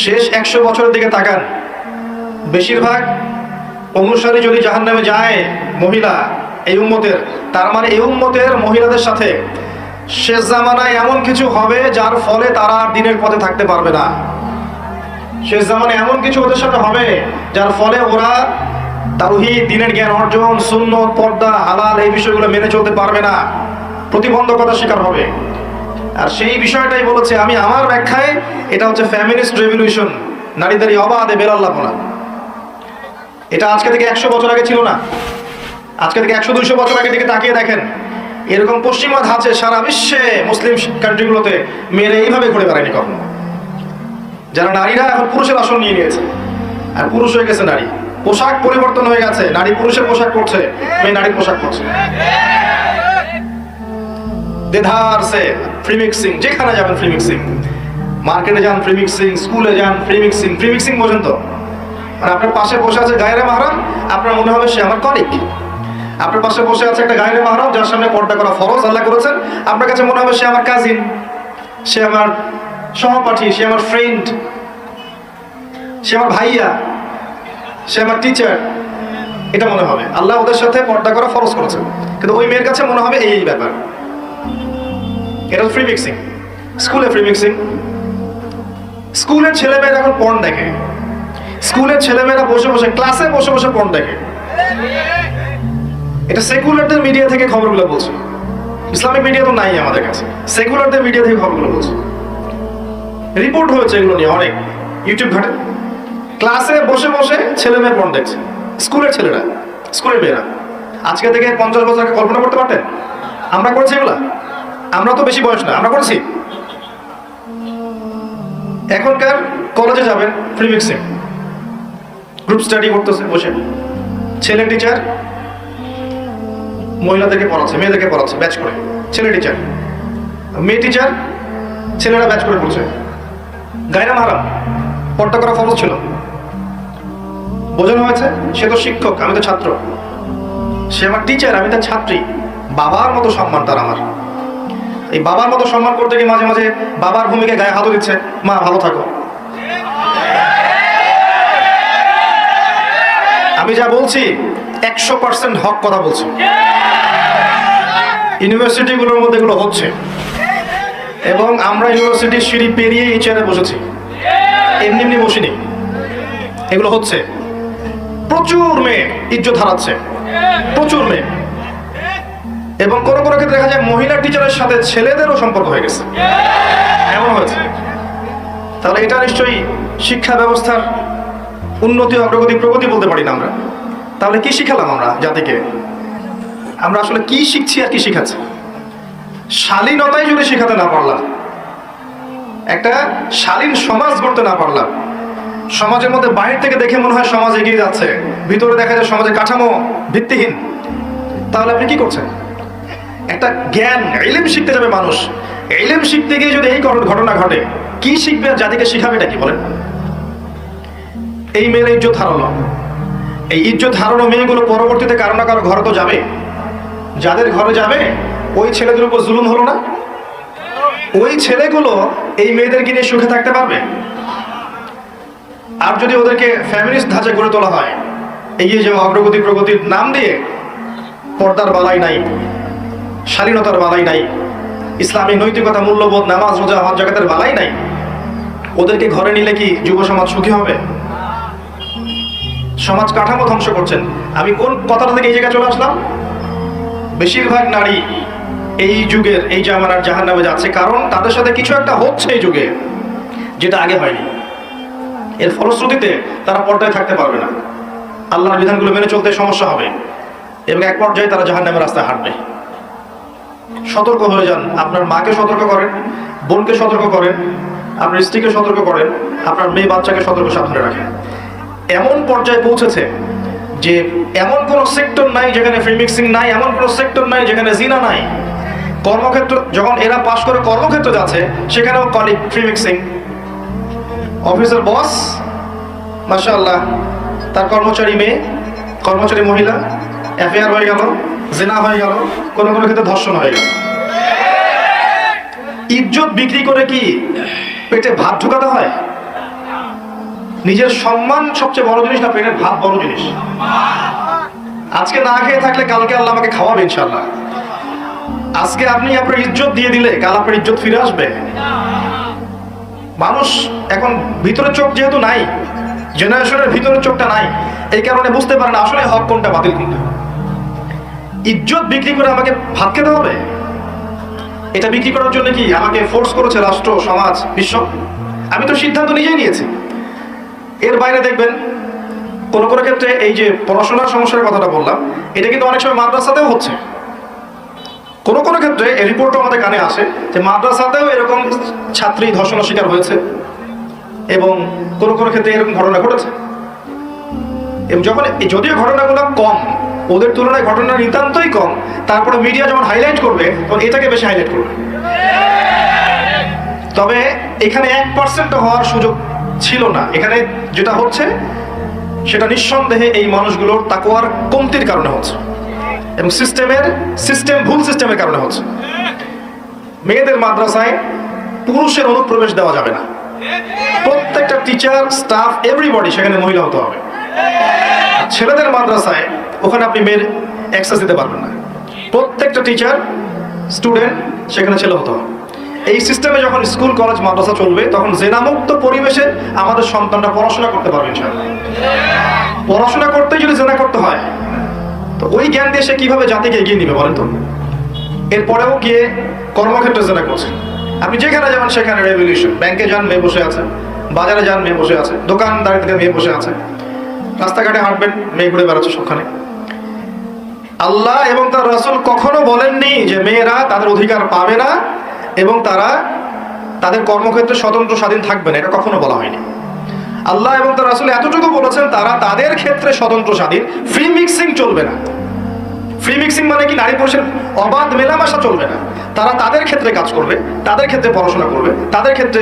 শেষ 100 বছরের দিকে তাকান, বেশিরভাগ অনুসারী যদি জাহান্নামে যায় মহিলা এই উম্মতের, তার মানে এই উম্মতের মহিলাদের সাথে শেষ জামানায় এমন কিছু হবে যার ফলে তারা আর দিনের পথে থাকতে পারবে না। শেষ জামানায় এমন কিছু ওদের সাথে হবে যার ফলে ওরা তাওহীদ, দিনের জ্ঞান অর্জন, সুন্নত, পর্দা, হালাল এই বিষয়গুলো মেনে চলতে পারবে না, প্রতিবন্ধকতার শিকার হবে। আর সেই বিষয়টাই বলেছে আমি আমার ব্যাখ্যায়, এটা হচ্ছে ফ্যামিনিস্ট রেভলিউশন, নারীদের এই অবাধে বেলাল্লাপনা। এটা আজকে থেকে 100 বছর আগে ছিল না। আজকে থেকে 100-200 বছর আগে দিকে তাকিয়ে দেখেন, এরকম পশ্চিমা ধাঁচে সারা বিশ্বে মুসলিম কান্ট্রিগুলোতে মেয়েরা এইভাবে ঘুরে বেড়ায়নি কখনো। যারা নারীরা এখন পুরুষের আসন নিয়ে নিয়েছে আর পুরুষ হয়ে গেছে নারী, পোশাক পরিবর্তন হয়ে গেছে, নারী পুরুষের পোশাক পরছে, মেয়ে নারীর পোশাক পরছে। দেধার সে ফ্রি মিক্সিং, যেখানে যাবেন ফ্রি মিক্সিং, মার্কেটে যান ফ্রি মিক্সিং, স্কুলে যান ফ্রি মিক্সিং। ফ্রি মিক্সিং বোঝেন তো? মানে আপনার পাশে বসে আছে গায়রে মাহরাম, আপনার মনে হবে সে আমার কলিগ। আপনার পাশে বসে আছে একটা গায়রে মাহরাম যার সামনে পর্দা করা ফরজ আল্লাহ করেছেন, আপনার কাছে মনে হবে সে আমার কাজিন, সে আমার সহপাঠী, সে আমার ফ্রেন্ড, সে আমার ভাইয়া, সে আমার টিচার। এটা মনে হবে। আল্লাহ ওদের সাথে পর্দা করা ফরজ করেছেন, কিন্তু ওই মেয়ের কাছে মনে হবে এই ব্যাপার। এটা ফ্রি মিক্সিং। স্কুলে ফ্রি মিক্সিং। স্কুলের ছেলেমেয়েরা এখন পর্ন দেখে। স্কুলের ছেলেমেয়েরা বসে বসে, ক্লাসে বসে বসে পর্ন দেখে। এটা সেকুলারদের মিডিয়া থেকে খবরগুলো বলছে, ইসলামিক মিডিয়া তো নাই আমাদের কাছে, সেকুলারদের মিডিয়া থেকে খবরগুলো বলছে। রিপোর্ট হয়েছে এগুলো নিয়ে অনেক, ইউটিউব ঘাটে। ক্লাসে বসে বসে ছেলে মেয়ে পর্ন দেখছে, স্কুলের ছেলেরা, স্কুলের মেয়েরা। আজকে থেকে 50 বছর আগে কল্পনা করতে পারতেন? আমরা করেছি এগুলা? আমরা তো বেশি বয়স না, আমরা করেছি। এখনকার কলেজে যাবেন ফ্রি মিক্সিং, গ্রুপ স্টাডি করতেছে বসে, ছেলে টিচার মহিলাদেরকে পড়াচ্ছে, মেয়েদেরকে পড়াচ্ছে ব্যাচ করে। ছেলে টিচার, মেয়ে টিচার, ছেলেরা ব্যাচ করে পড়ছে। গায়রে মাহরাম, পর্দা করা ফরজ ছিল। বোঝানো হয়েছে সে তো শিক্ষক, আমি তো ছাত্র, সে আমার টিচার, আমি তার ছাত্রী। বাবার মতো সম্মান তার আমার। এই বাবার মতো সম্মান করতে গিয়ে মাঝে মাঝে বাবার ভূমিকায় গায়ে হাতও দিচ্ছে, মা ভালো থাকো। আমি যা বলছি 100% হক কথা বলছি। ইউনিভার্সিটিগুলোর মধ্যে এগুলো হচ্ছে, এবং আমরা ইউনিভার্সিটির সিঁড়ি পেরিয়ে এই চেয়ারে বসেছি, এমনি এমনি বসিনি। এগুলো হচ্ছে। প্রচুর মেয়ে ইজ্জত হারাচ্ছে, প্রচুর মেয়ে। এবং কোনো কোনো ক্ষেত্রে দেখা যায় মহিলা টিচারের সাথে ছেলেদেরও সম্পর্ক হয়ে গেছে, এমন হয়েছে। তাহলে এটা নিশ্চয়ই শিক্ষা ব্যবস্থার উন্নতি, অগ্রগতি, প্রগতি বলতে পারি না আমরা। তাহলে কি শিখালাম আমরা জাতিকে? আমরা আসলে কি শিখছি আর কি শিখাচ্ছি? শালীনতাই যদি শেখাতে না পারলাম, একটা শালীন সমাজ গড়তে না পারলাম, সমাজের মধ্যে বাইরে থেকে দেখে মনে হয় সমাজ এগিয়ে যাচ্ছে, ভিতরে দেখা যায় সমাজের কাঠামো ভিত্তিহীন, তাহলে আপনি কি করছেন? একটা জ্ঞান, ইলম শিখতে যাবে মানুষ, ইলম শিখতে গিয়ে যদি এই ঘটনা ঘটে, কি শিখবে আর জাতিকে শিখাবে এটা কি বলেন? এই মেয়ের ইজ্জত হারালো। এই ইজ্জত হারানো মেয়েগুলো পরবর্তীতে কারো না কারো ঘরে তো যাবে। যাদের ঘরে যাবে ওই ছেলেদের উপর জুলুম হলো না? ওই ছেলেগুলো এই মেয়েদেরকে নিয়ে সুখে থাকতে পারবে? আর যদি ওদেরকে ফ্যামিলিস্ট ধাঁচে গড়ে তোলা হয়, এগিয়ে যাওয়া, অগ্রগতি, প্রগতির নাম দিয়ে পর্দার বালাই নাই, শালীনতার বালাই নাই, ইসলামী নৈতিকতা, মূল্যবোধ, নামাজ, রোজা, হজ জাকাতের বালাই নাই, ওদেরকে ঘরে নিলে কি যুব সমাজ সুখী হবে? সমাজ কাঠামো ধ্বংস করছেন। আমি কোন কথাটা থেকে এই জায়গায় চলে আসলাম? বেশিরভাগ নারী এই যুগের, এই জামানার জাহান্নামে যাচ্ছে, কারণ তাদের সাথে কিছু একটা হচ্ছে এই যুগে যেটা আগে হয়নি। এর ফলশ্রুতিতে তারা পর্দায় থাকতে পারবে না, আল্লাহর বিধানগুলো মেনে চলতে সমস্যা হবে, এবং এক পর্যায়ে তারা জাহান্নামের রাস্তায় হাঁটবে। সতর্ক হয়ে যান। আপনার মাকে সতর্ক করেন, বোনকে সতর্ক করেন, আপনার স্ত্রীকে সতর্ক করেন, আপনার মেয়ে বাচ্চাকে সতর্ক সাবধানে রাখেন। এমন পর্যায়ে পৌঁছেছে যে এমন কোন সেক্টর নাই যেখানে ফ্রি মিক্সিং নাই, এমন কোন সেক্টর নাই যেখানে জিনা নাই। কর্মক্ষেত্র, যখন এরা পাশ করে কর্মক্ষেত্রে যাচ্ছে, সেখানেও কলিগ ফ্রি মিক্সিং। অফিসের বস মাশাআল্লাহ, তার কর্মচারী মেয়ে, কর্মচারী মহিলা, অ্যাফেয়ার হয়ে গেল, জিনা হয়ে গেল, কোনো কোনো ক্ষেত্রে ধর্ষণ হয়ে গেল। ইজ্জত বিক্রি করে কি পেটে ভাত ঢুকাতে হয়? নিজের সম্মান সবচেয়ে বড় জিনিস না পেটের ভাত বড় জিনিস? আজকে না খেয়ে থাকলে কালকে আল্লাহ আমাকে খাওয়াবে ইনশাআল্লাহ। আজকে আপনি আপনার ইজ্জত দিয়ে দিলে কাল আপনার ইজ্জত ফিরে আসবে? মানুষ এখন ভিতরের চোখ যেহেতু নাই, জেনারেশনের ভিতরের চোখটা নাই, এই কারণে বুঝতে পারে না আসলে হক কোনটা বাতিল কোনটা। ইজ্জত বিক্রি করে আমাকে ভাত খেতে হবে? এটা বিক্রি করার জন্য কি আমাকে ফোর্স করেছে রাষ্ট্র, সমাজ, বিশ্ব? আমি তো সিদ্ধান্ত নিজেই নিয়েছি। এর বাইরে দেখবেন কোনো কোনো ক্ষেত্রে এই যে পড়াশোনার সমস্যার কথাটা বললাম, এটা কিন্তু অনেক সময় মাদ্রাসাতেও হচ্ছে। কোনো কোনো ক্ষেত্রে এই রিপোর্টও আমাদের কানে আসে যে মাদ্রাসাতেও এরকম ছাত্রী ধর্ষণের শিকার হয়েছে এবং কোনো কোনো ক্ষেত্রে এরকম ঘটনা ঘটেছে। এবং যখন যদিও ঘটনাগুলো কম, ওদের তুলনায় ঘটনা নিতান্তই কম, তারপরে মিডিয়া যখন হাইলাইট করবে তখন এটাকে বেশি হাইলাইট করবে। তবে এখানে 1% হওয়ার সুযোগ ছিল না। এখানে যেটা হচ্ছে সেটা নিঃসন্দেহে এই মানুষগুলোর তাকওয়ার কমতির কারণে হচ্ছে এবং ভুল সিস্টেমের কারণে হচ্ছে। মেয়েদের মাদ্রাসায় পুরুষের অনুপ্রবেশ দেওয়া যাবে না। প্রত্যেকটা টিচার, স্টাফ, এভরিবডি সেখানে মহিলা হতে হবে। ছেলেদের মাদ্রাসায় ওখানে আপনি মেয়ের অ্যাক্সেস দিতে পারবেন না। প্রত্যেকটা টিচার, স্টুডেন্ট সেখানে ছেলে হতে হবে। এই সিস্টেমে যখন স্কুল, কলেজ, মাদ্রাসা চলবে তখন জেনামুক্ত পরিবেশে আমাদের সন্তানরা পড়াশোনা করতে পারবে ইনশাআল্লাহ। পড়াশোনা করতে যদি জেনা করতে হয় তো ওই জ্ঞান দিয়ে সে কিভাবে জাতিকে এগিয়ে নিবে বলেন তো? এরপরেও গিয়ে কর্মক্ষেত্রে জেনা করছে। আপনি যেখানে যাবেন সেখানে রেভলিউশন। ব্যাংকে যান, মেয়ে বসে আছে। বাজারে যান, মেয়ে বসে আছে। দোকানদারি থেকে মেয়ে বসে আছে। রাস্তাঘাটে হাঁটবেন, মেয়ে ঘুরে বেড়াচ্ছে সবখানে। আল্লাহ এবং তার রাসূল কখনো বলেননি যে মেয়েরা তাদের অধিকার পাবে না এবং তারা তাদের কর্মক্ষেত্রে স্বতন্ত্র স্বাধীন থাকবে না, এটা কখনো বলা হয়নি। আল্লাহ এবং তার রাসূল এতটুকু বলেছেন তারা তাদের ক্ষেত্রে স্বতন্ত্র স্বাধীন, ফ্রি মিক্সিং চলবে না। ফ্রি মিক্সিং মানে কি? নারী পুরুষের অবাধ মেলামেশা চলবে না। তারা তাদের ক্ষেত্রে কাজ করবে, তাদের ক্ষেত্রে পড়াশোনা করবে, তাদের ক্ষেত্রে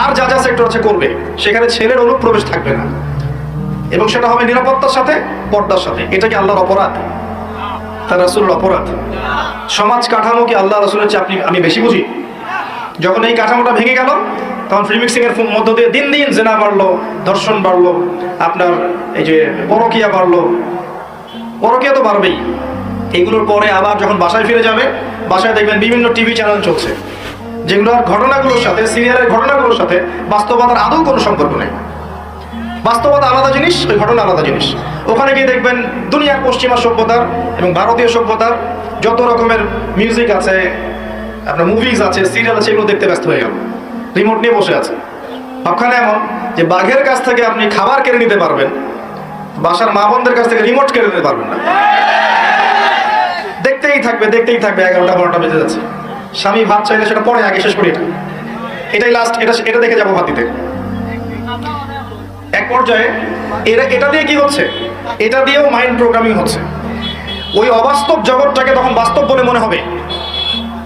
আর যা যা সেক্টর আছে করবে। সেখানে ছেলের অনুপ্রবেশ থাকবে না এবং সেটা হবে নিরাপত্তার সাথে, পর্দার সাথে। এটা কি আল্লাহর অপরাধ? তার রাসূলের অপরাধ? সমাজ কাঠামো কি আল্লাহ রাসূলের চেয়ে আমি বেশি বুঝি? যখন এই কাঠামোটা ভেঙে গেল তখন ফ্রি মিক্সিং এর মধ্য দিয়ে দিন দিন জেনা বাড়লো, ধর্ষণ বাড়লো, আপনার এই যে পরকিয়া বাড়লো। পরকিয়া তো বাড়বেই। এগুলোর পরে আবার যখন বাসায় ফিরে যাবে, বাসায় দেখবেন বিভিন্ন টিভি চ্যানেল চলছে যেগুলোর ঘটনাগুলোর সাথে, সিরিয়ালের ঘটনাগুলোর সাথে বাস্তবতার আদৌ কোনো সম্পর্ক নেই। বাস্তবতা আলাদা জিনিস, ওই ঘটনা আলাদা জিনিস। ওখানে গিয়ে দেখবেন দুনিয়ার পশ্চিমা সভ্যতার এবং ভারতীয় সভ্যতার যত রকমের মিউজিক আছে, আপনার মুভিজ আছে, সিরিয়াল আছে, এগুলো দেখতে ব্যস্ত হয়ে গেল, রিমোট নিয়ে বসে আছে। ওখানে এমন যে বাঘের কাছ থেকে আপনি খাবার কেড়ে নিতে পারবেন, বাসার মা বোনদের কাছ থেকে রিমোট কেড়ে নিতে পারবেন না। দেখতেই থাকবে 11টা 12টা বেজে যাচ্ছে। স্বামী ভাত চাইলে সেটা পরে, আগে শেষ করি এটাই লাস্ট, এটা দেখে যাবো ভাত দিতে। এক পর্যায়ে এটা দিয়ে কি হচ্ছে? এটা দিয়েও মাইন্ড প্রোগ্রামিং হচ্ছে। ওই অবাস্তব জগৎটাকে তখন বাস্তব বলে মনে হবে।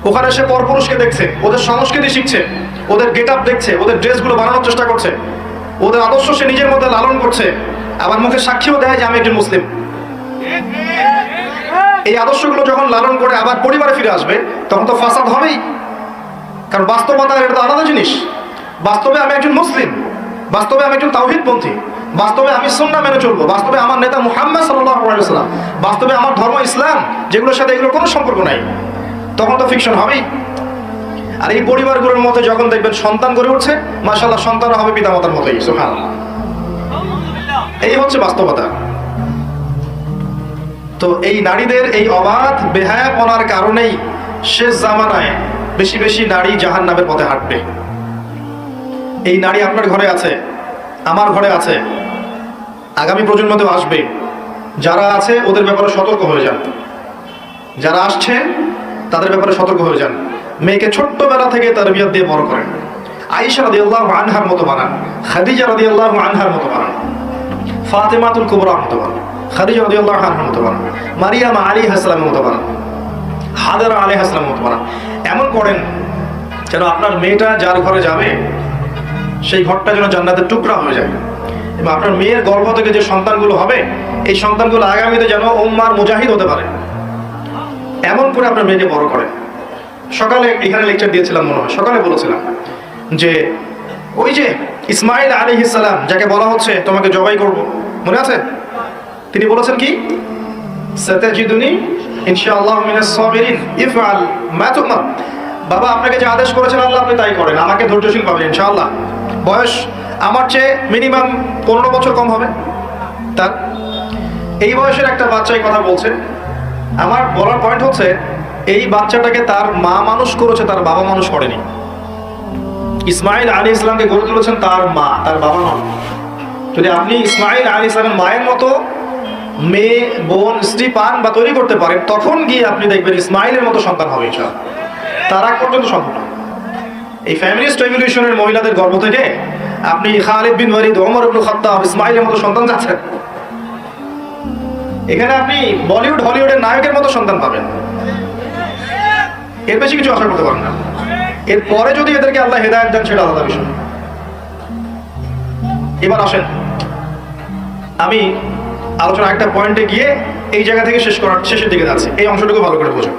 ওখানে সে পরপুরুষকে দেখছে, ওদের সংস্কৃতি শিখছে, ওদের গেট আপ দেখছে, ওদের ড্রেসগুলো বানানোর চেষ্টা করছে, ওদের আদর্শ সে নিজের মধ্যে লালন করছে, আবার মুখে সাক্ষীও দেয় যে আমি একজন মুসলিম। এই আদর্শগুলো যখন লালন করে আবার পরিবারে ফিরে আসবে তখন তো ফাসাদ হবেই। কারণ বাস্তবতা এটা তো আলাদা জিনিস। বাস্তবে আমি একজন মুসলিম, বাস্তবে আমি একজন তাওহীদপন্থী, বাস্তবে আমি সুন্নাহ মেনে চলবো, বাস্তবে আমার নেতা মুহাম্মদ সাল্লাল্লাহু আলাইহি ওয়াসাল্লাম, বাস্তবে আমার ধর্ম ইসলাম, যেগুলোর সাথে এগুলোর কোনো সম্পর্ক নাই, তখন তো ফিকশন হবেই। আর এই পরিবারগুলোর মধ্যে যখন দেখবেন সন্তান গড়ে উঠছে, মাশাআল্লাহ সন্তানরা হবে পিতামাতার মতোই, সুবহানাল্লাহ। এই হচ্ছে বাস্তবতা। তো এই নারীদের এই অবাধ বেহায়াপনার কারণেই শেষ জামানায় বেশি বেশি নারী জাহান্নামের পথে হাঁটবে। এই নারী আপনার ঘরে আছে, আমার ঘরে আছে, আগামী প্রজন্মতেও আসবে। যারা আছে ওদের ব্যাপারে সতর্ক হয়ে যান, যারা আসছে তাদের ব্যাপারে সতর্ক হয়ে যান। মেয়েকে ছোট্টবেলা থেকে তারবিয়ত দিয়ে বড় করেন। আয়েশা রাদিয়াল্লাহু আনহার মতো বানান, খাদিজা রাদিয়াল্লাহু আনহার মতো বানান, ফাতেমাতুল কুবরার মতো বানান, খাদিজা রাদিয়াল্লাহু আনহার মতো বানান, মারিয়াম আলাইহিস সালামের মতো বানান, হাজারা আলাইহিস সালামের মতো বানান। এমন করেন যেন আপনার মেয়েটা যার ঘরে যাবে সেই ঘরটা যেন জান্নাতের টুকরা হয়ে যায়। এবং আপনার মেয়ের গর্ভ থেকে যে সন্তানগুলো হবে, এই সন্তানগুলো আগামীতে যেন উম্মার মুজাহিদ হতে পারে, এমন করে আপনার মেয়েকে বড় করেন। সকালে এখানে লেকচার দিয়েছিলাম মনে হয়, সকালে বলেছিলাম যে ওই যে ইসমাইল আলাইহিস সালাম, যাকে বলা হচ্ছে তোমাকে জবাই করব, মনে আছে? তিনি বলেছেন কি? সাতাজিদুনি ইনশাআল্লাহ মিনাস সাবিরিন, ইফআল মা তুমার। বাবা আপনাকে যে আদেশ করেছেন আল্লাহ আপনি তাই করেন, আমাকে ধৈর্যশীল পাবেন ইনশাআল্লাহ। বয়স আমার চেয়ে মিনিমাম 15 বছর কম হবে তার। এই বয়সের একটা বাচ্চাই কথা বলছে। আমার বলার পয়েন্ট হচ্ছে এই বাচ্চাটাকে তার মা মানুষ করেছে, তার বাবা মানুষ করেনি। ইসমাইল আলাইহিস সালামকে গড়ে তুলেছেন তার মা, তার বাবা নন। যদি আপনি ইসমাইল আলাইহিস সালামের মায়ের মতো মেয়ে, বোন, স্ত্রী পান বা তৈরি করতে পারেন, তখন গিয়ে আপনি দেখবেন ইসমাইলের মতো সন্তান হবে ইনশাআল্লাহ। তার আগ পর্যন্ত সম্ভব না। এই ফ্যামিলিস্ট রেভলিউশনের মহিলাদের গর্ভ থেকে আপনি খালিদ বিন ওয়ালিদ, ওমর ইবনে খাত্তাব, ইসমাইলের মতো সন্তান যাচ্ছেন। এখানে আপনি বলিউড হলিউডের নায়কের মতো সন্তান পাবেন, এর বেশি কিছু আশা করতে পারেন না। এরপরে যদি এদেরকে আল্লাহ হেদায়েত দেন সেটা আলাদা বিষয়। এবার আসেন, আমি আলোচনা একটা পয়েন্টে গিয়ে এই জায়গা থেকে শেষের দিকে যাচ্ছি, এই অংশটুকু ভালো করে বোঝো।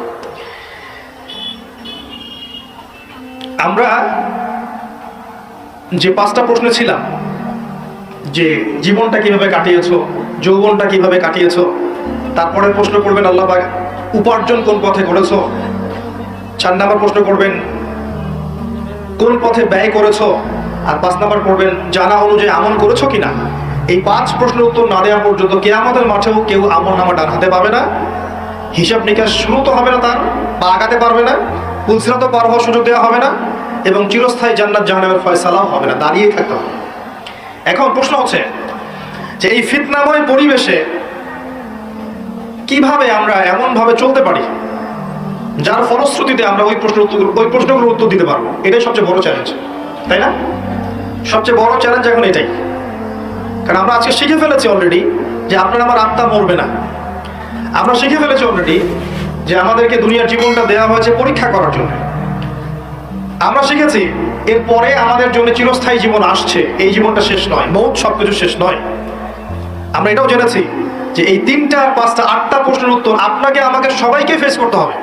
আমরা যে 5টা প্রশ্ন ছিলাম, যে জীবনটা কিভাবে কাটিয়েছো, যৌবনটা কিভাবে কাটিয়েছো, তারপরে প্রশ্ন করবেন আল্লাহ পাক উপার্জন কোন পথে করেছো, 4 নাম্বার প্রশ্ন করবেন কোন পথে ব্যয় করেছো, আর 5 নাম্বার করবেন জানা অনুযায়ী আমল করেছো কিনা। এই 5 প্রশ্নের উত্তর না দেওয়া পর্যন্ত কিয়ামতের মাঠেও কেউ আমল নামা ডান হাতে পাবে না, হিসাব নিকাশ শুরু তো হবে না, তার পা আগাতে পারবে না, পুলসিরাতও পার হওয়ার সুযোগ দেওয়া হবে না, এবং চিরস্থায়ী জান্নাত জাহান্নামের ফয়সালাও হবে না, দাঁড়িয়ে থাকতে হবে। এখন প্রশ্ন হচ্ছে যে এই ফিতনাময় পরিবেশে কিভাবে আমরা এমনভাবে চলতে পারি যার ফলশ্রুতিতে আমরা ওই প্রশ্নগুলোর উত্তর দিতে পারবো। এটাই সবচেয়ে বড় চ্যালেঞ্জ, তাই না? সবচেয়ে বড় চ্যালেঞ্জ এখন এটাই। কারণ আমরা আজকে শিখে ফেলেছি অলরেডি যে আপনার আমার আত্মা মরবে না। আমরা শিখে ফেলেছি অলরেডি যে আমাদেরকে দুনিয়ার জীবনটা দেওয়া হয়েছে পরীক্ষা করার জন্য। আমরা শিখেছি এরপরে আমাদের জন্য চিরস্থায়ী জীবন আসছে, এই জীবনটা শেষ নয়, মৌত সবকিছু শেষ নয়। আমরা এটাও জেনেছি যে এই 3টা, 5টা, 8টা প্রশ্নের উত্তর আপনাকে আমাকে সবাইকে ফেস করতে হবে,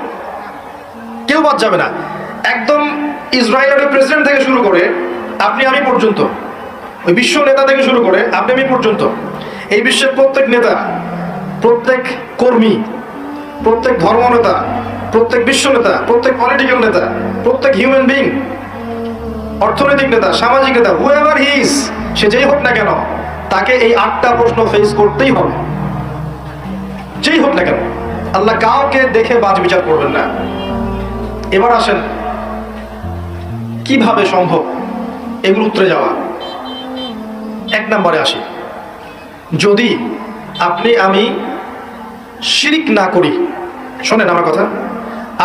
কেউ বাদ যাবে না। একদম ইসরায়েলের প্রেসিডেন্ট থেকে শুরু করে আপনি আমি পর্যন্ত, ওই বিশ্ব নেতা থেকে শুরু করে আপনি আমি পর্যন্ত, এই বিশ্বের প্রত্যেক নেতা, প্রত্যেক কর্মী, প্রত্যেক ধর্মনেতা, প্রত্যেক বিশ্ব নেতা, প্রত্যেক পলিটিক্যাল নেতা, প্রত্যেক হিউম্যান বিং, অর্থনৈতিক নেতা, সামাজিক নেতা, হুএভার হি ইজ, সে যেই হোক না কেন, তাকে এই 8টা প্রশ্ন ফেস করতেই হবে, যেই হোক না কেন। আল্লাহ কাউকে দেখে বাজ বিচার করবেন না। এবার আসেন কিভাবে সম্ভব এগুলো উত্তরে যাওয়া। 1 নম্বরে আসি, যদি আপনি আমি শিরিক না করি, শোনেন আমার কথা,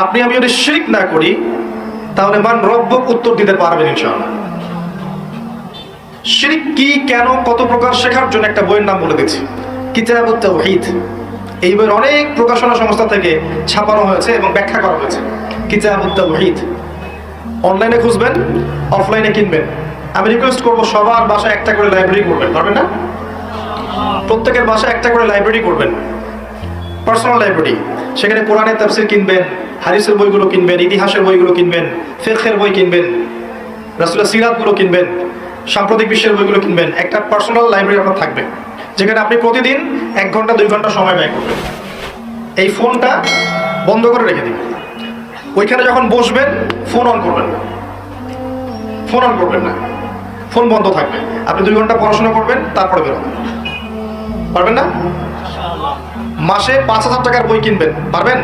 আপনি আমি যদি শিরিক না করি তাহলে মান রব্বক উত্তর দিতে পারবেন ইনশাআল্লাহ। শিরিক কি, কেন, কত প্রকার শেখার জন্য একটা বইয়ের নাম বলে দিচ্ছি, কিতাবুত তাওহীদ। এই বইয়ের অনেক প্রকাশনা সংস্থা থেকে ছাপানো হয়েছে এবং ব্যাখ্যা করা হয়েছে। কিতাবুত তাওহীদ অনলাইনে খুঁজবেন, অফলাইনে কিনবেন। আমি রিকোয়েস্ট করবো সবার বাসায় একটা করে লাইব্রেরি করবেন, পারবেন না? প্রত্যেকের বাসায় একটা করে লাইব্রেরি করবেন, পার্সোনাল লাইব্রেরি। সেখানে কোরআনের তাফসীর কিনবেন, হাদিসের বইগুলো কিনবেন, ইতিহাসের বইগুলো কিনবেন, ফিকহের বই কিনবেন, রাসূলের সিরাতগুলো কিনবেন, সাম্প্রতিক বিশ্বের বইগুলো কিনবেন। একটা পার্সোনাল লাইব্রেরি আপনার থাকবে, যেখানে আপনি প্রতিদিন 1 ঘন্টা 2 ঘন্টা সময় ব্যয় করবেন। এই ফোনটা বন্ধ করে রেখে দিন। ওইখানে যখন বসবেন ফোন অন করবেন না, ফোন অন করবেন না, ফোন বন্ধ থাকবে। আপনি 2 ঘন্টা পড়াশোনা করবেন, তারপরে বেরোবেন। পারবেন না? মাসে 5,000 টাকার বই কিনবেন, পারবেন?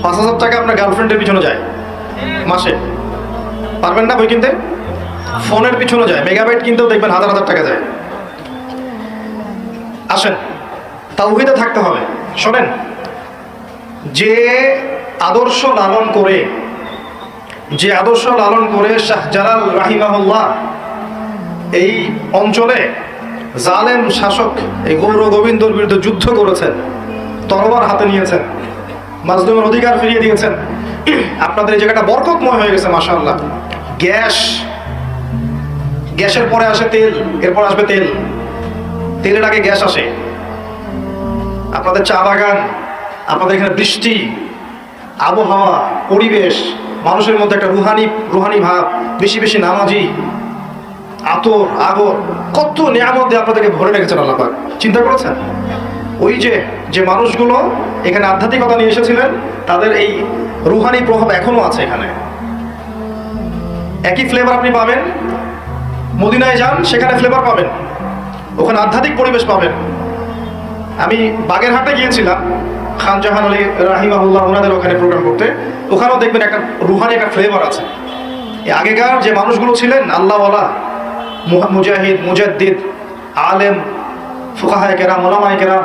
5,000 টাকা আপনার গার্লফ্রেন্ডের পিছনে যায় মাসে, পারবেন না বই কিনতে? ফোনের পিছনে যায়, মেগাবাইট কিনতেও দেখবেন 1000 টাকা যায়। আসেন তাওহীদে থাকতে হবে। শোনেন, যে আদর্শ লালন করে শাহজালাল রাহিমাহুল্লাহ এই অঞ্চলে জালেম শাসক এই গৌর গোবিন্দর বিরুদ্ধে যুদ্ধ করেছেন, তরবার হাতে নিয়েছেন, মাজলুমের অধিকার ফিরিয়ে দিয়েছেন। আপনাদের এই জায়গাটা বরকতময় হয়ে গেছে মাশাআল্লাহ। গ্যাসের পরে আসে তেল, এরপর আসবে তেল, তেলের আগে গ্যাস আসে। আপনাদের চা বাগান, আপনাদের এখানে বৃষ্টি, আবহাওয়া, পরিবেশ, মানুষের মধ্যে একটা রুহানি ভাব, বেশি বেশি নামাজি, আতর আগর কত নিয়ামত দিয়ে আপনাদেরকে ভরে রেখেছেন আল্লাহ পাক। চিন্তা করেছেন ওই যে মানুষগুলো এখানে আধ্যাত্মিকতা নিয়ে এসেছিলেন তাদের এই রুহানি প্রভাব এখনো আছে এখানে। একই ফ্লেভার আপনি পাবেন, মদিনায় যান সেখানে ফ্লেভার পাবেন, ওখানে আধ্যাত্মিক পরিবেশ পাবেন। আমি বাগেরহাটে গিয়েছিলাম খান জাহান আলী রাহিমাহুল্লাহ ওনাদের ওখানে প্রোগ্রাম করতে, ওখানেও দেখবেন একটা রুহানি একটা ফ্লেভার আছে। আগেকার যে মানুষগুলো ছিলেন আল্লাহওয়ালা, মুজাহিদ, মুজাদ্দিদ, আলেম, ফুকাহায়ে কেরাম, ওলামায়ে কেরাম,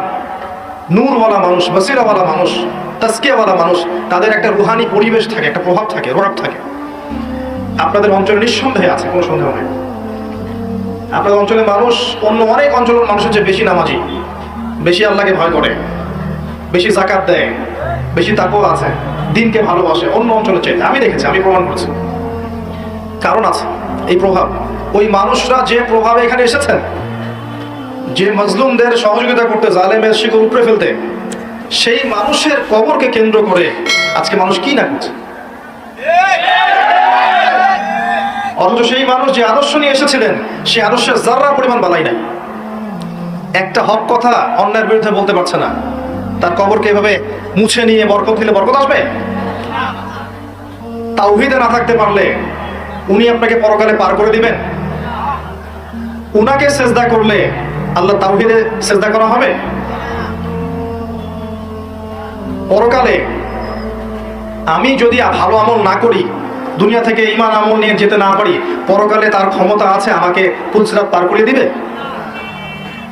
নূরওয়ালা মানুষ, বসিরাওয়ালা মানুষ, তাজকিয়াওয়ালা মানুষ, তাদের একটা রুহানি পরিবেশ থাকে, একটা প্রভাব থাকে, রোয়াব থাকে। আপনাদের অঞ্চলে নিঃসন্দেহে আছে, কোনো সন্দেহ নেই। আপনাদের অঞ্চলের মানুষ অন্য অনেক অঞ্চলের মানুষের চেয়ে বেশি নামাজি, বেশি আল্লাহকে ভয় করে, বেশি যাকাত দেয়, বেশি তাকওয়া আছে, দিনকে ভালোবাসে অন্য অঞ্চলের চাইতে। আমি দেখেছি, আমি প্রমাণ করছি। কারণ আছে এই প্রভাব। ওই মানুষরা যে প্রভাবে এখানে এসেছেন, যে মজলুমদের সহযোগিতা করতে, জালেমের শিকড় উপড়ে ফেলতে, সেই মানুষের কবরকে কেন্দ্র করে আজকে মানুষ কি না করছে। অথচ সেই মানুষ যে আদর্শ নিয়ে এসেছিলেন সেই আদর্শের যারা পরিমাণ বালাই নাই। একটা হক কথা অন্যায়ের বিরুদ্ধে বলতে পারছে না, তার কবরকে এভাবে মুছে নিয়ে বরকত দিলে বরকত আসবে? তাওহীদে না থাকতে পারলে উনি আপনাকে পরকালে পার করে দিবেন? উনাকে সেজদা করলে আল্লাহ তাওহীদে সেজদা করা হবে? পরকালে আমি যদি ভালো আমল না করি, দুনিয়া থেকে ঈমান আমল নিয়ে যেতে না পারি, পরকালে তার ক্ষমতা আছে আমাকে পুল সিরাত পার করে দিবে?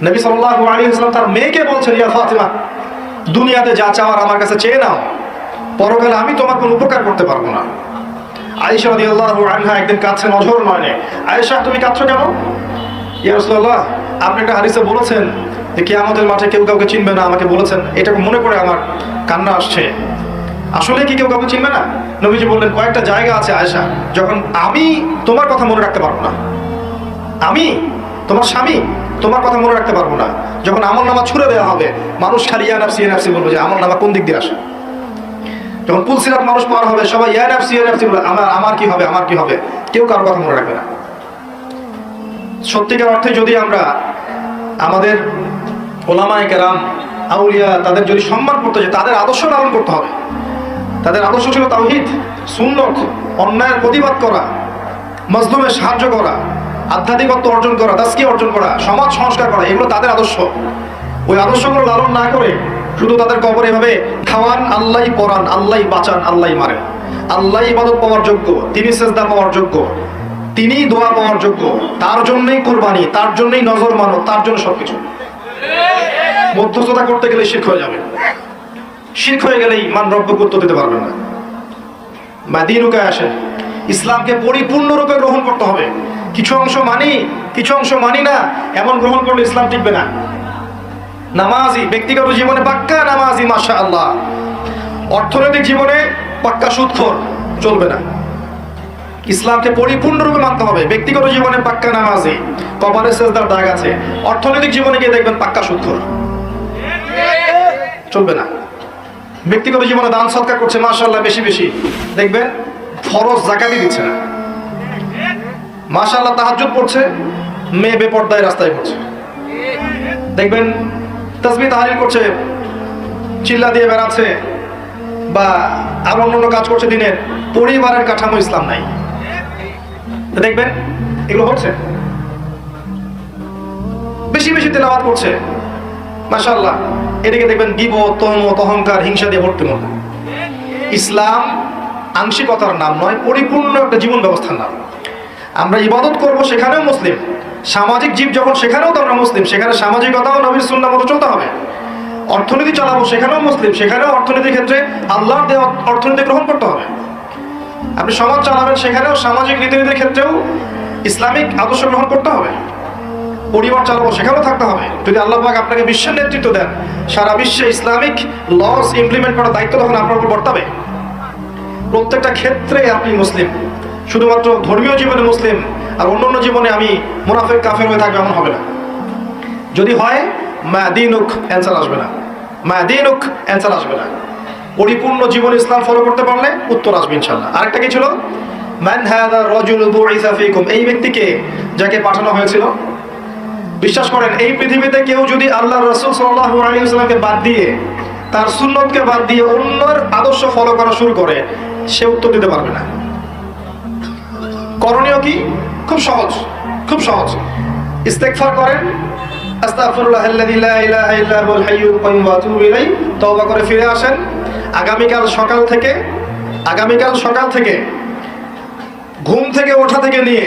নবী সাল্লাল্লাহু আলাইহি ওয়াসাল্লাম তার মেয়েকে বলছেন, ইয়া ফাতিমা, দুনিয়াতে যা চাওয়ার আমার কাছে চেয়ে নাও, পরকালে আমি তোমার কোনো উপকার করতে পারবো না। আয়েশা রাদিয়াল্লাহু আনহা একদিন কাঁদছেন অঝোর নয়নে। আয়েশা, তুমি কাঁদছো কেন? ইয়া রাসূলুল্লাহ, আপনি একটা হাদিসে বলেছেন যে কিয়ামতের মাঠে কেউ কাউকে চিনবে না, আমাকে বলেছেন, এটা মনে করে আমার কান্না আসছে। আসলে কি কেউ কাউকে চিনবে না? নবীজি বললেন, কয়েকটা জায়গা আছে আয়েশা, যখন আমি তোমার কথা মনে রাখতে পারবো না, আমি তোমার স্বামী তোমার কথা মনে রাখতে পারবো না। যখন আমল নামা ছুড়ে দেওয়া হবে, মানুষ খালি ইয়া নাফসি বলবে যে আমল নামা কোন দিক দিয়ে আসে। যখন পুল সিরাত মানুষ পার হবে, সবাই ইয়া নাফসি বলবে, আমার কি হবে, আমার কি হবে, কেউ কারোর কথা মনে রাখবে না। সত্যিকার অর্থে যদি আমরা আমাদের ওলামায়ে কেরাম, আউলিয়া, তাদের যদি সম্মান করতে চাই, তাদের আদর্শ পালন করতে হবে। তাদের আদর্শ ছিল তাওহীদ, সুন্নাত, অন্যায়ের প্রতিবাদ করা, মজলুমের সাহায্য করা, আধ্যাত্মিকত্ব অর্জন করা, তাজকিয়া অর্জন করা, সমাজ সংস্কার করা, এগুলো তাদের আদর্শ। ওই আদর্শগুলো লালন না করে শুধু তাদের কবরে এভাবে খাওয়ান, আল্লাহই পরান, আল্লাহই বাঁচান, আল্লাহই মারেন, আল্লাহই ইবাদত পাওয়ার যোগ্য, তিনি সেজদা পাওয়ার যোগ্য, তিনি দোয়া পাওয়ার যোগ্য, তার জন্যই কুরবানি, তার জন্যই নজর মানো, তার জন্য সবকিছু। মধ্যস্থতা করতে গেলে শিরক হয়ে যাবে। শিরক হয়ে গেলেই মান রব্য গুরুত্ব দিতে পারবেন না। মাদিনুকে আসেন, ইসলামকে পরিপূর্ণরূপে গ্রহণ করতে হবে। কিছু অংশ মানি, কিছু অংশ মানি না, এমন গ্রহণ করলে ইসলাম টিকবে না। নামাজি, ব্যক্তিগত জীবনে পাক্কা নামাজি, মাশাআল্লাহ। অর্থনৈতিক জীবনে পাক্কা সুদখোর, চলবে না। ইসলামকে পরিপূর্ণরূপে মানতে হবে। ব্যক্তিগত জীবনে পাক্কা নামাজি, কপালে সেজদার দাগ আছে, অর্থনৈতিক জীবনে গিয়ে দেখবেন পাক্কা সুদখোর, চলবে না। ব্যক্তিগত জীবনে দান সদকা করছে মাশাআল্লাহ বেশি বেশি, দেখবেন ফরজ যাকাতই দিচ্ছে না। মাশাআল্লাহ তাহাজ্জুদ পড়ছে, মেয়ে বেপরদায় রাস্তায় পড়ছে। দেখবেন তাসবিহ তাহলিল করছে, চিল্লা দিয়ে বেড়াচ্ছে, বা আর অন্য কাজ করছে দিনের, পরিবারের কাঠামো ইসলাম নাই। দেখবেন এগুলো হচ্ছে। বেশি বেশি তেলাওয়াত করছে মাশাআল্লাহ, এদিকে দেখবেন গীবত, তহমত, অহংকার, হিংসা দিয়ে ভর্তি মধ্যে। ইসলাম আংশিকতার নাম নয়, পরিপূর্ণ একটা জীবন ব্যবস্থার নাম। আমরা ইবাদত করব সেখানেও মুসলিম, সামাজিক জীব যখন সেখানেও তো আমরা মুসলিম, সেখানে সামাজিকতাও নবীর সুন্নাহ মতো চলতে হবে। অর্থনীতি চালাবো সেখানেও মুসলিম, সেখানেও অর্থনীতির ক্ষেত্রে আল্লাহর দেওয়া অর্থনীতি গ্রহণ করতে হবে। আপনি সমাজ চালাবেন সেখানেও সামাজিক রীতিনীতির ক্ষেত্রেও ইসলামিক আদর্শ গ্রহণ করতে হবে। পরিবার চালাবো সেখানেও থাকতে হবে। যদি আল্লাহ পাক আপনাকে বিশ্বের নেতৃত্ব দেন, সারা বিশ্বে ইসলামিক লস ইমপ্লিমেন্ট করার দায়িত্ব তখন আপনার উপর বর্তাবে। প্রত্যেকটা ক্ষেত্রে আপনি মুসলিম। শুধুমাত্র ধর্মীয় জীবনে মুসলিম আর অন্যান্য জীবনে আমি মুনাফিক কাফের হয়ে থাকবে, এমন হবে না। যদি হয় মাদিনুক, অ্যান্সার আসবে না। মাদিনুক, অ্যান্সার আসবে না। পরিপূর্ণ জীবন ইসলাম ফলো করতে পারলে উত্তর আসবে ইনশাআল্লাহ। আরেকটা কি ছিল? মান হাযা রাজুলু বুইসা ফীকুম, এই ব্যক্তিকে যাকে পাঠানো হয়েছিল। বিশ্বাস করেন এই পৃথিবীতে কেউ যদি আল্লাহ রাসূল সাল্লাল্লাহু আলাইহি ওয়াসাল্লামকে বাদ দিয়ে, তার সুন্নতকে বাদ দিয়ে অন্যের আদর্শ ফলো করা শুরু করে, সে উত্তর দিতে পারবে না। করণীয় কি? খুব সহজ, খুব সহজ। ইস্তেগফার করেন, আস্তাগফিরুল্লাহাল্লাযী লা ইলাহা ইল্লা হুয়াল হাইয়ুল কাইয়্যুম ওয়া আতুবু ইলাইহি, তওবা করে ফিরে আসেন। আগামীকাল সকাল থেকে ঘুম থেকে ওঠা থেকে নিয়ে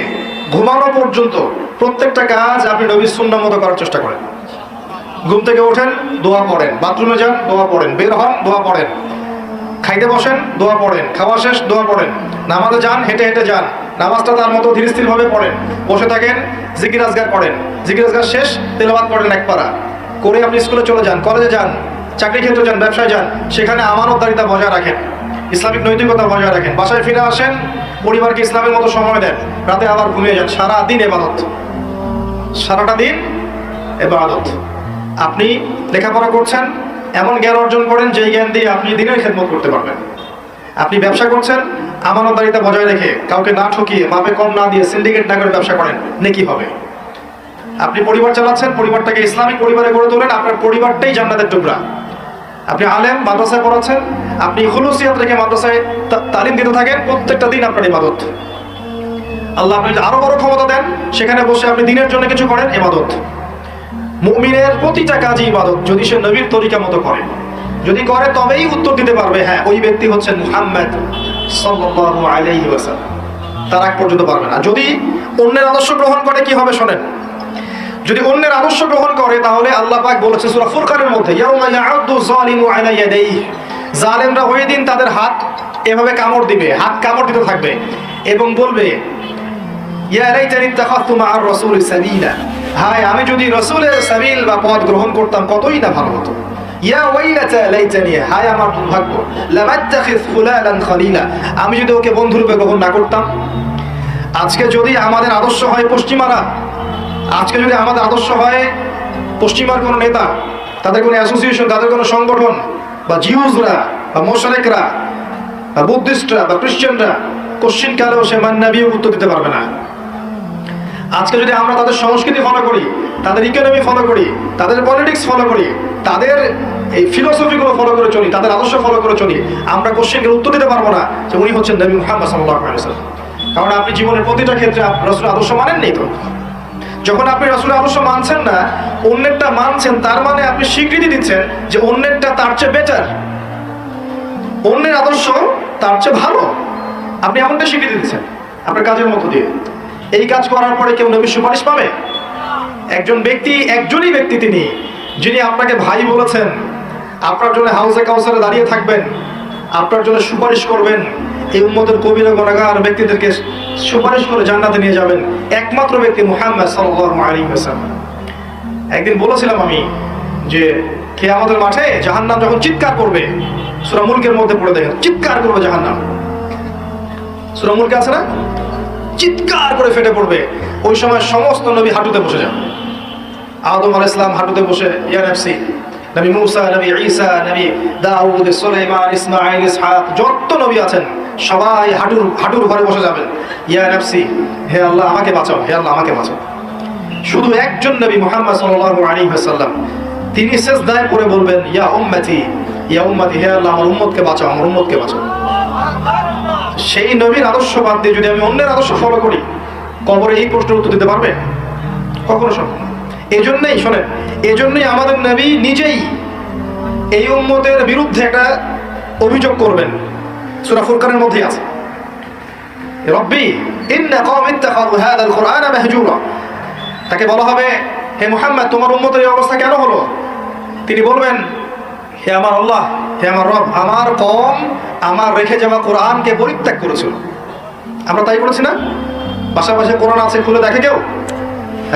ঘুমানো পর্যন্ত প্রত্যেকটা কাজ আপনি নবীর সুন্নাহ মতো করার চেষ্টা করেন। ঘুম থেকে ওঠেন, দোয়া পড়েন, বাথরুমে যান, দোয়া পড়েন, বের হন, দোয়া পড়েন, খাইতে বসেন, দোয়া পড়েন, খাওয়া শেষ, দোয়া পড়েন, নামাজে যান, হেঁটে হেঁটে যান, নামাজটা তার মতো ধীর স্থির ভাবে পড়েন, বসে থাকেন, জিকির আজগার করেন, জিকির আজগার শেষ তেলাওয়াত পড়েন এক পারা করে, আপনি স্কুলে চলে যান, কলেজে যান, চাকরি ক্ষেত্রে যান, ব্যবসায় যান, সেখানে আমানতদারিতা বজায় রাখেন, ইসলামিক নৈতিকতা বজায় রাখেন, বাসায় ফিরে আসেন, পরিবারকে ইসলামের মতো সময় দেন, রাতে আবার ঘুমিয়ে যান। সারাদিন ইবাদত, সারাটা দিন ইবাদত। আপনি লেখাপড়া করছেন, এমন জ্ঞান অর্জন করেন যে জ্ঞান দিয়ে আপনি দিনের খেদমত করতে পারবেন। আপনি ব্যবসা করছেন, আমানতদারিতা বজায় রেখে, কাউকে না ঠকিয়ে, মাপে কম না দিয়ে, সিন্ডিকেট না করে ব্যবসা করেন, নেকি হবে। আপনি পরিবার চালাচ্ছেন, পরিবারটাকে ইসলামিক পরিবারে গড়ে তোলেন, আপনার পরিবারটাই জান্নাতের টুকরা। আপনি আলেম, মাদ্রাসায় পড়াচ্ছেন, আপনি খুলুসিয়াত রেখে মাদ্রাসায় তালিম দিতে থাকেন, প্রত্যেকটা দিন আপনার ইবাদত। আল্লাহ আপনি আরো বড় ক্ষমতা দেন, সেখানে বসে আপনি দিনের জন্য কিছু করেন, ইবাদত। মুমিনের প্রতিটা কাজই ইবাদত, যদি সে নবীর তরিকা মতো করে। যদি করে তবেই উত্তর দিতে পারবে, হ্যাঁ ওই ব্যক্তি হচ্ছেন মুহাম্মদ সাল্লাল্লাহু আলাইহি ওয়াসাল্লাম। তার আগ পর্যন্ত পারবে না। যদি অন্যের আদর্শ গ্রহণ করে কি হবে শোনেন। যদি অন্যের আদর্শ গ্রহণ করে, তাহলে আল্লাহ পাক বলেছেন সূরা ফুরকানের মধ্যে, ইয়াউমা ইয়াউদ্দু যালিমু আলা ইয়াদাইহি, জালেমরা ওই দিন তাদের হাত এভাবে কামড় দিবে, হাত কামড় দিতে থাকবে এবং বলবে, ইয়া লাইতানি ইত্তাখাযতু মা'আর রাসূলি সাবিলা, হায় আমি যদি রাসূলের সাবিল বা পথ গ্রহণ করতাম কতই না ভালো হতো। ইয়া ওয়াইলাতা লাইতানি, হায় আমার দুর্ভাগ্য, লাম আত্তাখিয ফুলানান খলিলা, আমি যদি ওকে বন্ধুরূপে গ্রহণ না করতাম। আজকে যদি আমাদের আদর্শ হয় পশ্চিমারা, আজকে যদি আমাদের আদর্শ হয় পশ্চিমার কোনো নেতা, তাদের কোনো অ্যাসোসিয়েশন, তাদের কোনো সংগঠন, বা জিউসরা বা মোশরেকরা বা বুদ্ধিস্টরা বা খ্রিস্টানরা, কোশ্চিন কালেও সে মান্নাবিও উত্তর দিতে পারবে না। আজকে যদি আমরা তাদের সংস্কৃতি ফলো করি, তাদের ইকোনমি ফলো করি, তাদের পলিটিক্স ফলো করি, তাদের এই ফিলোসফিগুলো ফলো করে চলি, তাদের আদর্শ ফলো করে চলি, আমরা কোশ্চিনকে উত্তর দিতে পারবো না যে উনি হচ্ছেন নবী মুহাম্মদ সাল্লাল্লাহু আলাইহি ওয়াসাল্লাম। কারণ আপনি জীবনের প্রতিটা ক্ষেত্রে রাসূলের আদর্শ মানেননি। তো যখন আপনি রাসূলের আদর্শ মানছেন না, অন্যেরটা মানছেন, তার মানে আপনি স্বীকৃতি দিচ্ছেন যে অন্যেরটা তার চেয়ে বেটার, অন্যের আদর্শ তার চেয়ে ভালো। আপনি এমনটা স্বীকৃতি দিচ্ছেন আপনার কাজের মধ্য দিয়ে। এই কাজ করার পরে কেউ নবীর সুপারিশ পাবে? একজনই ব্যক্তি তিনি, যিনি আপনাকে ভাই বলেছেন, আপনার জন্য হাউজে কাউসারে দাঁড়িয়ে থাকবেন, আপনার জন্য সুপারিশ করবেন, এই উম্মতের কবিরা গুনাহগার ব্যক্তিদেরকে সুপারিশ করে জান্নাতে নিয়ে যাবেন, একমাত্র ব্যক্তি মুহাম্মদ সাল্লাল্লাহু আলাইহি ওয়াসাল্লাম। একদিন বলেছিলাম আমি যে কিয়ামতের মাঠে জাহান্নাম যখন চিৎকার করবে, সূরা মুলকের মধ্যে পড়ে দেখেন, চিৎকার করবে জাহান্নাম। সূরা মুলকে আছে না, চিৎকার করে ফেটে পড়বে। ওই সময় সমস্ত নবী হাঁটুতে বসে যান। আদম আলাইহিস সালাম হাঁটুতে বসে, ইয়া নাফসি, নবী মুসা, নবী ঈসা, নবী দাউদ, সুলাইমান, ইসমাঈল, ইসহাক, যত নবী আছেন সবাই হাঁটুর ঘরে বসে যাবেন, ইয়া নাফসি, হে আল্লাহ আমাকে বাঁচাও, হে আল্লাহ আমাকে বাঁচাও। শুধু একজন নবী মুহাম্মদ সাল্লাল্লাহু আলাইহি ওয়াসাল্লাম, তিনি সিজদায় পড়ে বলবেন, ইয়া উম্মতি, ইয়া উম্মতি, হে আল্লাহ আমার উম্মতকে বাঁচাও, আমার উম্মতকে বাঁচাও। সেই নবীর আদর্শ বাদ দিয়ে যদি আমি অন্যের আদর্শ ফলো করি, কবরে এই প্রশ্নের উত্তর দিতে পারবে? কখনো সম্ভব না। এজন্যই শোনেন, এজন্যই আমাদের নবী নিজেই এই উম্মতের বিরুদ্ধে একটা অভিযোগ করবেন, সূরা ফুরকানের মধ্যে আছে, রব্বি ইন্না কওমি ইত্তাখাযু হাযাল কুরআনা মাহজুরা। তাকে বলা হবে, হে মুহাম্মদ তোমার উম্মতের এই অবস্থা কেন হলো? তিনি বলবেন, হে আমার আল্লাহ, হে আমার রব, আমার কওম আমার রেখে যাওয়া কোরআনকে পরিত্যাগ করেছিল। আমরা তাই করেছি না? পাশাপাশি কোরআন আছে, খুলে দেখে কেউ?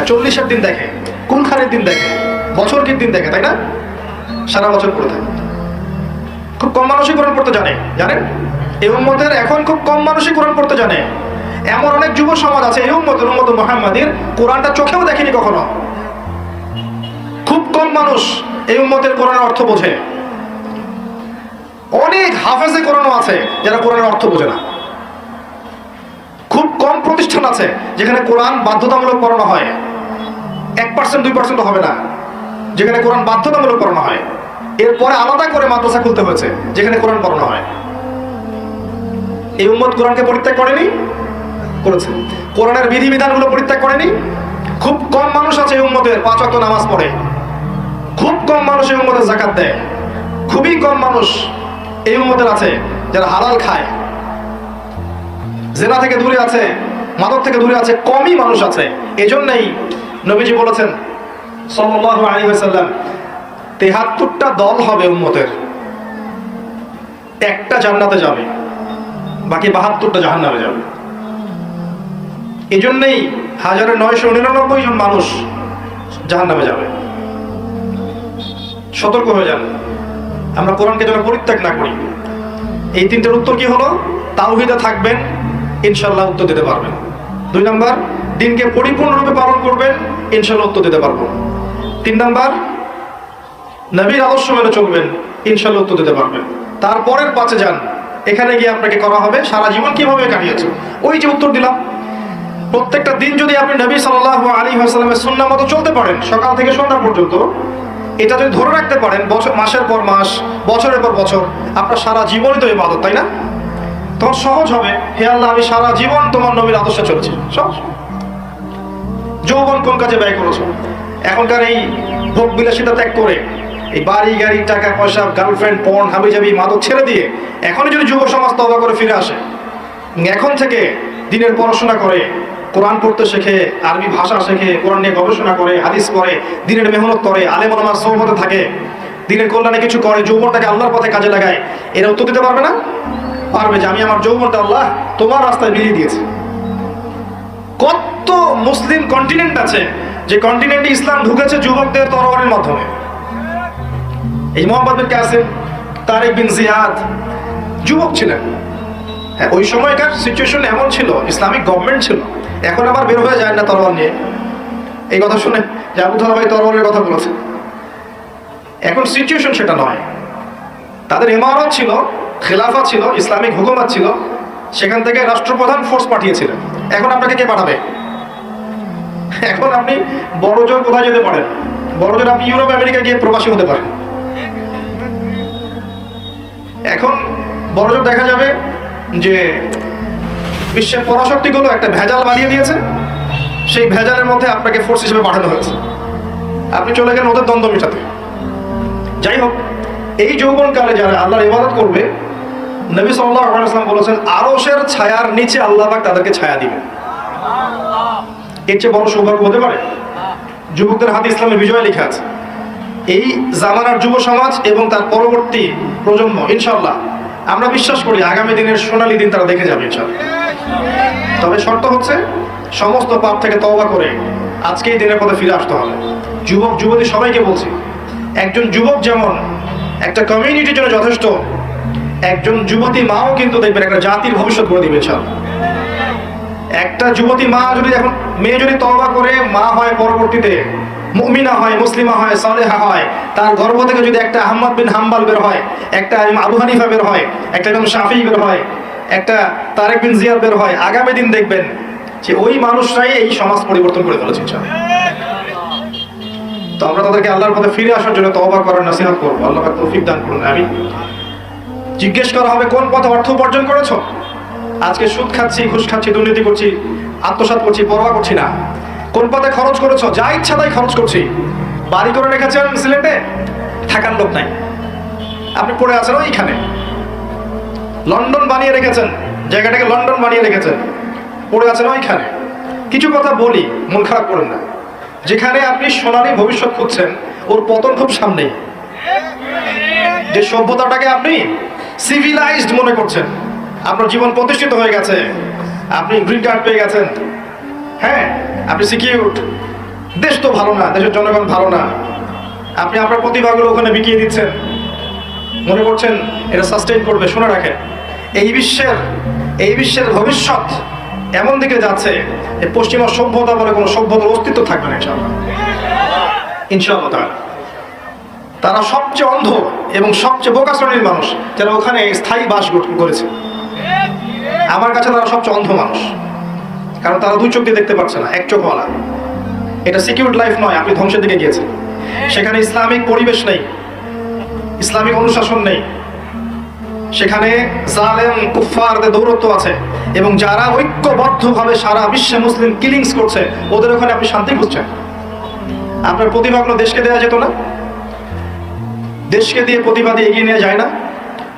40-এর দিন দেখে, কোনখানের দিন দেখে, বছর কি দিন দেখে, তাই না? সারা বছর পড়ে থাকে। খুব কম মানুষই কোরআন পড়তে জানে, জানেন? এই উম্মতের এখন খুব কম মানুষই কোরআন পড়তে জানে। এমন অনেক যুব সমাজ আছে এই উম্মত মুহাম্মাদের কোরআনটা চোখেও দেখেনি কখনো। খুব কম মানুষ এই উম্মতের কোরআনের অর্থ বোঝে। অনেক হাফেজে কোরআনও আছে যারা কোরআনের অর্থ বোঝে না। খুব কম প্রতিষ্ঠান আছে যেখানে কোরআন বাধ্যতামূলক পড়ানো হয়, 1% 2% হবে না যেখানে কোরআন বাধ্যতামূলক পড়ানো হয়। এরপরে আলাদা করে মাদ্রাসা খুলতে হয়েছে যেখানে কোরআন পড়ানো হয়। এই উম্মত কোরআনকে পরিত্যাগ করেনি, করেছে। কোরআনের বিধিবিধানগুলো পরিত্যাগ করেনি। খুব কম মানুষ আছে এই উম্মতের 5 ওয়াক্ত নামাজ পড়ে, খুব কম মানুষ এই উম্মতের যাকাত দেয়, খুবই কম মানুষ এই উম্মতের আছে যারা হালাল খায়, জেনা থেকে দূরে আছে, মাদক থেকে দূরে আছে, কমই মানুষ আছে। এজন্যই নবীজি বলেছেন সাল্লাল্লাহু আলাইহি ওয়াসাল্লাম 73টা দল হবে উম্মতের, একটা জান্নাতে যাবে, বাকি 72টা জাহান্নামে যাবে। এজন্যই 1999 জন মানুষ জাহান্নামে যাবে। সতর্ক হয়ে যান, আমরা কোরআনকে যেন পরিত্যাগ না করি। এই তিনটার উত্তর কি হলো? তাওহীদে থাকবেন, ইনশাআল্লাহ উত্তর দিতে পারবেন। 2 নাম্বার, দিনকে পরিপূর্ণরূপে পালন করবেন, ইনশাআল্লাহ উত্তর দিতে পারবো। 3 নাম্বার, নবীর আদর্শ মেনে চলবেন, ইনশাআল্লাহ উত্তর দিতে পারবেন। তারপরের 5-এ যান, এখানে গিয়ে আপনাকে করা হবে সারা জীবন কিভাবে কাটিয়েছে। ওই যে উত্তর দিলাম, প্রত্যেকটা দিন যদি আপনি নবী সাল্লাল্লাহু আলাইহি ওয়াসাল্লামের সুন্নাহ মতো চলতে পারেন, সকাল থেকে সন্ধ্যা পর্যন্ত, এটা যদি ধরে রাখতে পারেন মাসের পর মাস, বছরের পর বছর, আপনার সারা জীবনই তো ইবাদত, তাই না? তখন সহজ হবে, হে আল্লাহ আমি সারা জীবন তোমার নবীর আদর্শে চলেছি। সহজ। যৌবন কোন কাজে ব্যয় করেছো? এখনকার এই ভোগ বিলাসিতা ত্যাগ করে, এই বাড়ি গাড়ি টাকা পয়সা গার্লফ্রেন্ড পর্ন হাবিজাবি মাদক ছেড়ে দিয়ে এখনই যদি যুব সমাজ তওবা করে ফিরে আসে, এখন থেকে দিনের পড়াশোনা করে, কোরআন পড়তে শেখে, আরবি ভাষা শেখে, কোরআন নিয়ে গবেষণা করে, হাদিস পড়ে, দিনের মেহনত করে, আলেম ওলামার সোহবতে থাকে, দিনের কল্যাণে কিছু করে, যৌবনটাকে আল্লাহর পথে কাজে লাগায়, এরা উত্তর দিতে পারবে না? পারবে যে আমি আমার যৌবনটা আল্লাহ তোমার রাস্তায় বিলিয়ে দিয়েছি। কত মুসলিম কন্টিনেন্ট আছে যে কন্টিনেন্টে ইসলাম ঢুকেছে যুবকদের তরবারির মাধ্যমে। এই মোহাম্মদ বিন কাসিম, তারিক বিন জিয়াদ যুবক ছিলেন। হ্যাঁ, ওই সময়কার সিচুয়েশন এমন ছিল, ইসলামিক গভর্নমেন্ট ছিল। এখন আবার বের হয়ে যায় না তরবারি নিয়ে, এই কথা শুনে যে আবু তালেব ভাই তরবারির কথা বলেছে। এখন সিচুয়েশন সেটা নয়। তাদের ইমারত ছিল, খেলাফা ছিল, ইসলামিক হুকুমত ছিল, সেখান থেকে রাষ্ট্রপ্রধান ফোর্স পাঠিয়েছিলেন। এখন আপনাকে কে পাঠাবে? এখন আপনি বড় জোর কোথায় যেতে পারেন? বড় জোর আপনি ইউরোপ আমেরিকা গিয়ে প্রবাসী হতে পারেন। এখন বড় জোর দেখা যাবে যে বিশ্বের পরাশক্তিগুলো একটা ভেজাল বানিয়ে দিয়েছে, সেই ভেজালের মধ্যে আপনাকে ফোর্স হিসেবে পাঠানো হয়েছে, আপনি চলে গেলেন ওদের দ্বন্দ্ব মেটাতে। যাই হোক, এই যৌবনকালে যারা আল্লাহর ইবাদত করবে, নবী সাল্লাল্লাহু আলাইহি ওয়াসাল্লাম বলেছেন আরশের ছায়ার নিচে আল্লাহ পাক তাদেরকে ছায়া দিবে। এর চেয়ে বড় সৌভাগ্য হতে পারে? যুবকদের হাতে ইসলামের বিজয় লেখা আছে। এই জামানার যুব সমাজ এবং তার পরবর্তী প্রজন্ম ইনশাআল্লাহ আমরা বিশ্বাস করি আগামী দিনের সোনালী দিন তারা দেখে যাবে ইনশাআল্লাহ। তবে শর্ত হচ্ছে সমস্ত পাপ থেকে তওবা করে আজকেই দিনের পথে ফিরে আসতে হবে। যুবক যুবতী সবাইকে বলছি, একজন যুবক যেমন একটা কমিউনিটির জন্য যথেষ্ট, একজন যুবতী মাও কিন্তু দেখবেন একটা জাতির ভবিষ্যৎ করে দিবে ইনশাআল্লাহ। একটা যুবতী মা যদি, এখন মেয়ে যদি তওবা করে মা হয়, পরবর্তীতে মুমিনা হয়, মুসলিমা হয়, সালেহা হয়, তার গর্ভ থেকে যদি একটা আহমদ বিন হাম্বাল বের হয়, একটা আবু হানিফা বের হয়, একটা ইমাম শাফিঈ বের হয়, একটা তারেক বিন জিয়াদ বের হয়, আগামী দিন দেখবেন যে ওই মানুষরাই এই সমাজ পরিবর্তন করে ফেলেছে ইনশাআল্লাহ। তো আমরা তাদেরকে আল্লাহর পথে ফিরে আসার জন্য তওবা করার নসিহত করবো। আল্লাহ পাক তৌফিক দান করুন, আমিন। জিজ্ঞেস করা হবে কোন পথে অর্থ উপার্জন করেছো? আজকে সুদ খাচ্ছি, ঘুষ খাচ্ছি, দুর্নীতি করছি, আত্মসাৎ করছি, পরোয়া করছি না। কোন পথে খরচ করেছো? যা ইচ্ছা তাই খরচ করছি। বাড়ি করে রেখেছেন সিলেটে, থাকার লোক নাই, আপনি পড়ে আছেন ওইখানে। লন্ডন বানিয়ে রেখেছেন, জায়গাটাকে লন্ডন বানিয়ে রেখেছেন, পড়ে আছেন ওইখানে। কিছু কথা বলি, মন খারাপ করেন না। যেখানে আপনি সোনালী ভবিষ্যৎ খুঁজছেন, ওর পতন খুব সামনেই। যে সভ্যতাটাকে আপনি সিভিলাইজড মনে করছেন, আপনার জীবন প্রতিষ্ঠিত হয়ে গেছে, আপনি গ্রিন কার্ড পেয়ে গেছেন, হ্যাঁ আপনি সিকিউরড, দেশ তো ভালো না, দেশের জনগণ ভালো না, আপনি আপনার প্রতিভাগুলো ওখানে বিকিয়ে দিচ্ছেন, মনে করছেন এটা সাস্টেইন করবে। শুনে রাখেন, এই বিশ্বের ভবিষ্যৎ এমন দিকে যাচ্ছে যে পশ্চিমা সভ্যতা বলে কোনো সভ্যতার অস্তিত্ব থাকবে না ইনশাআল্লাহ। ইনশাআল্লাহ তারা সবচেয়ে অন্ধ এবং সবচেয়ে বোকা শ্রেণীর মানুষ যারা ওখানে স্থায়ী বাস করেছে। আমার কাছে তারা সবচেয়ে অন্ধ মানুষ। কারণ তারা দুই চোখ দিয়ে দেখতে পাচ্ছে না, এক চোখওয়ালা। এটা সিকিউরড লাইফ নয়, আপনি ধ্বংসের দিকে গিয়েছেন। সেখানে ইসলামিক পরিবেশ নেই, ইসলামিক অনুশাসন নেই, সেখানে জালেম কুফফারদের দৌরত্ব আছে, এবং যারা ঐক্যবদ্ধভাবে সারা বিশ্বে মুসলিম কিলিংস করছে ওদের ওখানে আপনি শান্তি খুঁজছেন। আপনার প্রতিভাগুলো দেশকে দেওয়া যেত না? দেশকে দিয়ে প্রতিবাদী এগিয়ে নেওয়া যায় না?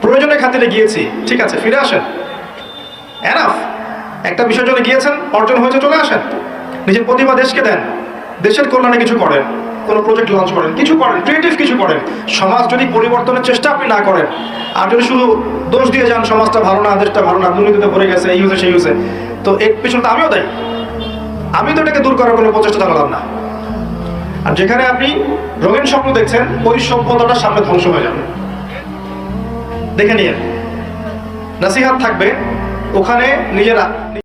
প্রয়োজনের খাতিরে গিয়েছি, ঠিক আছে, ফিরে আসেন, এনাফ। একটা বিষয়ের জন্য গিয়েছেন, অর্জন হয়েছে, চলে আসেন। নিজের প্রতিভা দেশকে দেন, দেশের কল্যাণে কিছু করেন, কোনো প্রজেক্ট লঞ্চ করেন, কিছু করেন, ক্রিয়েটিভ কিছু করেন। সমাজ যদি পরিবর্তনের চেষ্টা আপনি না করেন, আর যদি শুধু দোষ দিয়ে যান, সমাজটা ভালো না, দেশটা ভালো না, দুর্নীতিতে ভরে গেছে, এই হয়েছে সেই হয়েছে, তো এর পিছনে তো আমিও দায়ী। আমি তো এটাকে দূর করার কোনো প্রচেষ্টা চালালাম না। আর যেখানে আপনি রঙিন স্বপ্ন দেখছেন, ওই সভ্যতাটা সামনে ধ্বংস হয়ে যাবে। দেখে নিয়ে নাসিহাত থাকবে ওখানে নিজেরা